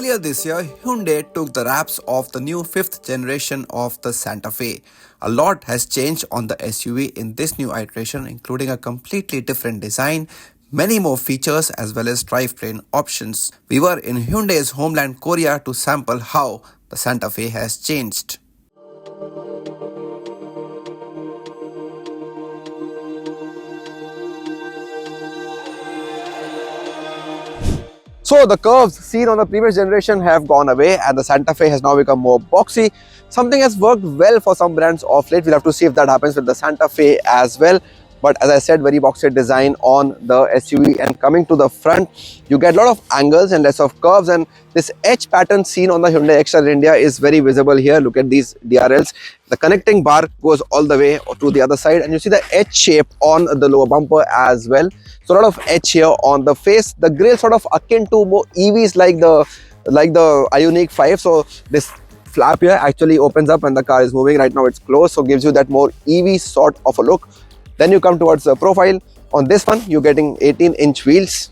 Earlier this year, Hyundai took the wraps of the new 5th generation of the Santa Fe. A lot has changed on the SUV in this new iteration, including a completely different design, many more features as well as drivetrain options. We were in Hyundai's homeland Korea to sample how the Santa Fe has changed. So the curves seen on the previous generation have gone away and the Santa Fe has now become more boxy. Something has worked well for some brands of late. We'll have to see if that happens with the Santa Fe as well. But as I said, very boxy design on the SUV, and coming to the front, you get a lot of angles and less of curves, and this H pattern seen on the Hyundai Excel India is very visible here. Look at these DRLs. The connecting bar goes all the way to the other side, and you see the H shape on the lower bumper as well. So a lot of edge here on the face. The grille sort of akin to more EVs like the HYUNDAI 5. So this flap here actually opens up when the car is moving. Right now it's closed, so gives you that more EV sort of a look. Then you come towards the profile. On this one, you're getting 18-inch wheels.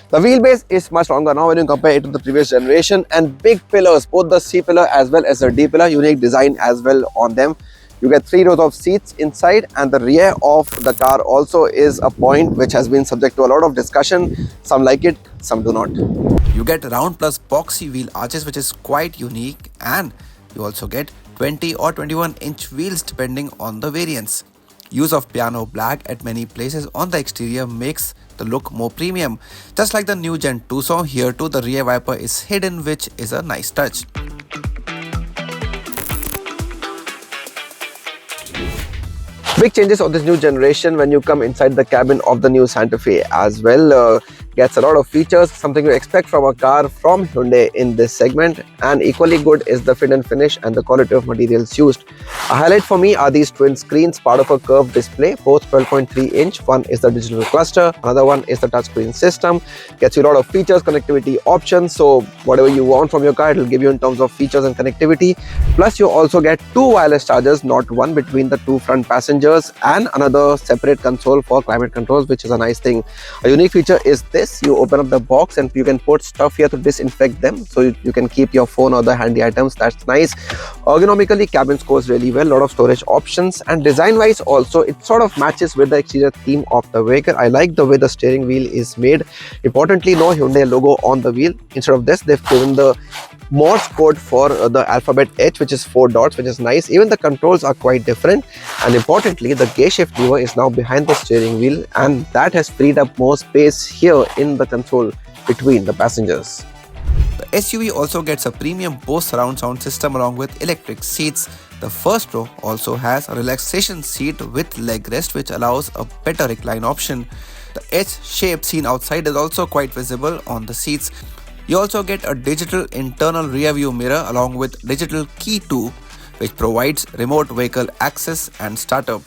The wheelbase is much longer now when you compare it to the previous generation, and big pillars, both the C pillar as well as the D pillar, unique design as well on them. You get 3 rows of seats inside, and the rear of the car also is a point which has been subject to a lot of discussion. Some like it, some do not. You get round plus boxy wheel arches, which is quite unique, and you also get 20 or 21-inch wheels depending on the variants. Use of piano black at many places on the exterior makes the look more premium. Just like the new Gen Tucson, here too the rear wiper is hidden, which is a nice touch. Big changes on this new generation when you come inside the cabin of the new Santa Fe as well. Gets a lot of features, something you expect from a car from Hyundai in this segment, and equally good is the fit and finish and the quality of materials used. A highlight for me are these twin screens, part of a curved display, both 12.3 inch. One is the digital cluster, another one is the touchscreen system. Gets you a lot of features, connectivity options, so whatever you want from your car, it will give you in terms of features and connectivity. Plus you also get 2 wireless chargers, not one, between the 2 front passengers, and another separate console for climate controls, which is a nice thing. A unique feature is this: you open up the box and you can put stuff here to disinfect them, so you can keep your phone or the handy items. That's nice. Ergonomically, cabin scores really well, a lot of storage options, and design wise also it sort of matches with the exterior theme of the vehicle. I like the way the steering wheel is made. Importantly, no Hyundai logo on the wheel. Instead of this, they've given the Morse code for the alphabet H, which is 4 dots, which is nice. Even the controls are quite different, and importantly, the gear shift lever is now behind the steering wheel, and that has freed up more space here in the console between the passengers. The SUV also gets a premium Bose surround sound system along with electric seats. The first row also has a relaxation seat with leg rest, which allows a better recline option. The H shape seen outside is also quite visible on the seats. You also get a digital internal rear view mirror along with digital key 2, which provides remote vehicle access and startup.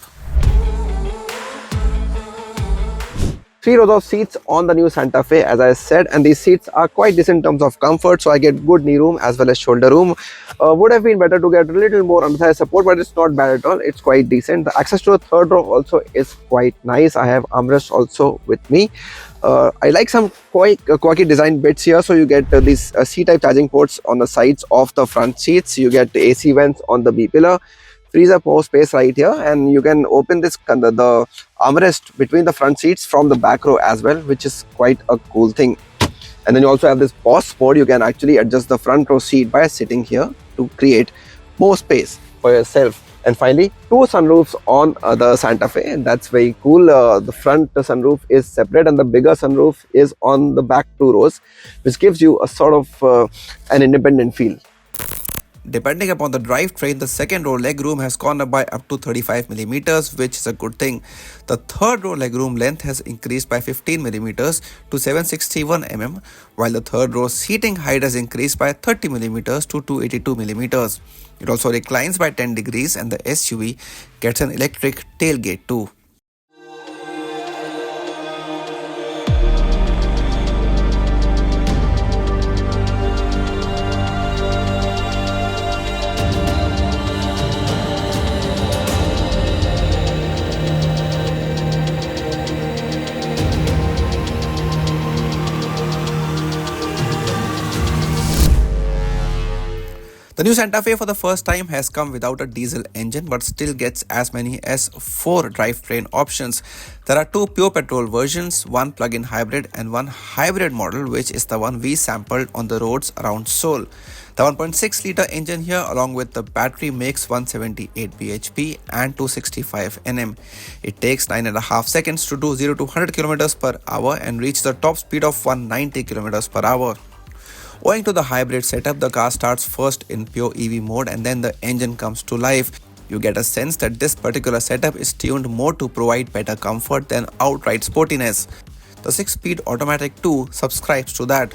3 rows of seats on the new Santa Fe, as I said, and these seats are quite decent in terms of comfort, so I get good knee room as well as shoulder room. Would have been better to get a little more under-thigh support, but it's not bad at all. It's quite decent. The access to the third row also is quite nice. I have armrests also with me. I like some quite quirky design bits here. So you get these C-type charging ports on the sides of the front seats. You get the AC vents on the B pillar. Frees up more space right here, and you can open this the armrest between the front seats from the back row as well, which is quite a cool thing. And then you also have this boss mode. You can actually adjust the front row seat by sitting here to create more space for yourself. And finally, 2 sunroofs on the Santa Fe, and that's very cool. The front sunroof is separate, and the bigger sunroof is on the back 2 rows, which gives you a sort of an independent feel. Depending upon the drivetrain, the second row legroom has gone up by up to 35mm, which is a good thing. The third row legroom length has increased by 15mm to 761mm, while the third row seating height has increased by 30mm to 282mm. It also reclines by 10 degrees, and the SUV gets an electric tailgate too. The new Santa Fe for the first time has come without a diesel engine but still gets as many as 4 drivetrain options. There are 2 pure petrol versions, one plug-in hybrid and one hybrid model, which is the one we sampled on the roads around Seoul. The 1.6-litre engine here along with the battery makes 178 bhp and 265 Nm. It takes 9.5 seconds to do 0 to 100 km per hour and reach the top speed of 190 km per hour. Owing to the hybrid setup, the car starts first in pure EV mode and then the engine comes to life. You get a sense that this particular setup is tuned more to provide better comfort than outright sportiness. The 6-speed automatic too subscribes to that.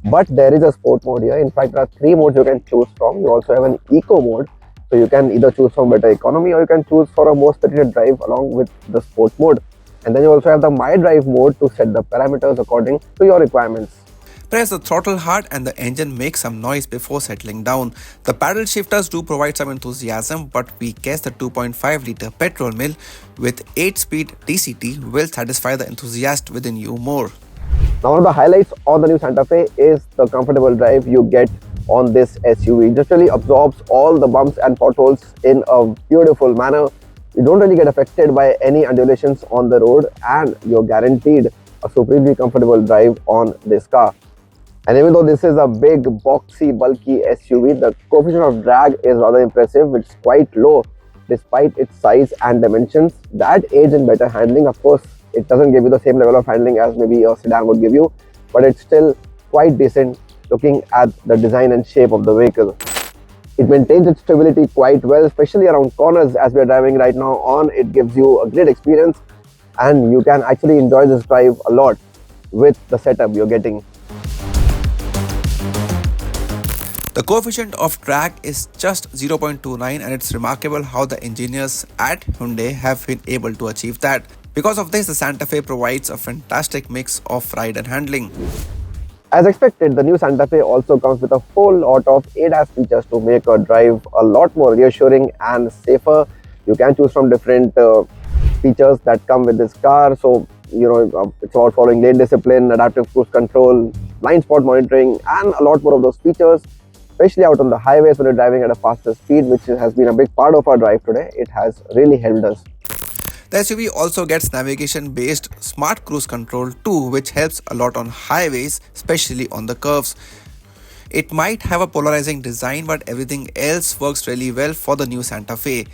But there is a sport mode here. In fact, there are 3 modes you can choose from. You also have an eco mode. So you can either choose from better economy or you can choose for a more spirited drive along with the sport mode. And then you also have the My Drive mode to set the parameters according to your requirements. Press the throttle hard and the engine makes some noise before settling down. The paddle shifters do provide some enthusiasm, but we guess the 2.5-litre petrol mill with 8-speed DCT will satisfy the enthusiast within you more. Now, one of the highlights on the new Santa Fe is the comfortable drive you get on this SUV. It just really absorbs all the bumps and potholes in a beautiful manner. You don't really get affected by any undulations on the road and you're guaranteed a supremely comfortable drive on this car. And even though this is a big, boxy, bulky SUV, the coefficient of drag is rather impressive. It's quite low despite its size and dimensions. That aids in better handling. Of course, it doesn't give you the same level of handling as maybe a sedan would give you, but it's still quite decent looking at the design and shape of the vehicle. It maintains its stability quite well, especially around corners as we are driving right now on. It gives you a great experience and you can actually enjoy this drive a lot with the setup you're getting. The coefficient of drag is just 0.29 and it's remarkable how the engineers at Hyundai have been able to achieve that. Because of this, the Santa Fe provides a fantastic mix of ride and handling. As expected, the new Santa Fe also comes with a whole lot of ADAS features to make a drive a lot more reassuring and safer. You can choose from different features that come with this car. So, it's about following lane discipline, adaptive cruise control, blind spot monitoring, and a lot more of those features, especially out on the highways when you're driving at a faster speed, which has been a big part of our drive today. It has really helped us. The SUV also gets navigation-based smart cruise control too, which helps a lot on highways, especially on the curves. It might have a polarizing design, but everything else works really well for the new Santa Fe.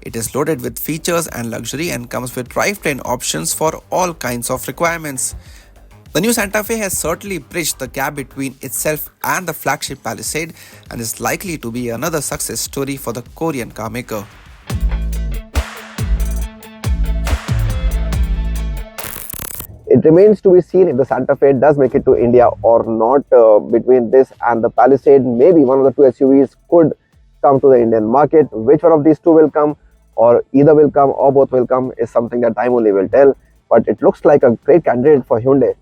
It is loaded with features and luxury and comes with drivetrain options for all kinds of requirements. The new Santa Fe has certainly bridged the gap between itself and the flagship Palisade and is likely to be another success story for the Korean car maker. It remains to be seen if the Santa Fe does make it to India or not. Between this and the Palisade, maybe one of the 2 SUVs could come to the Indian market. Which one of these 2 will come, or either will come or both will come, is something that time only will tell. But it looks like a great candidate for Hyundai,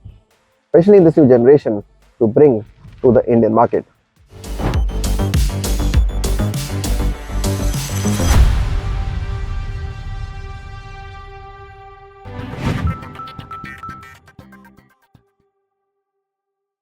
especially in this new generation, to bring to the Indian market.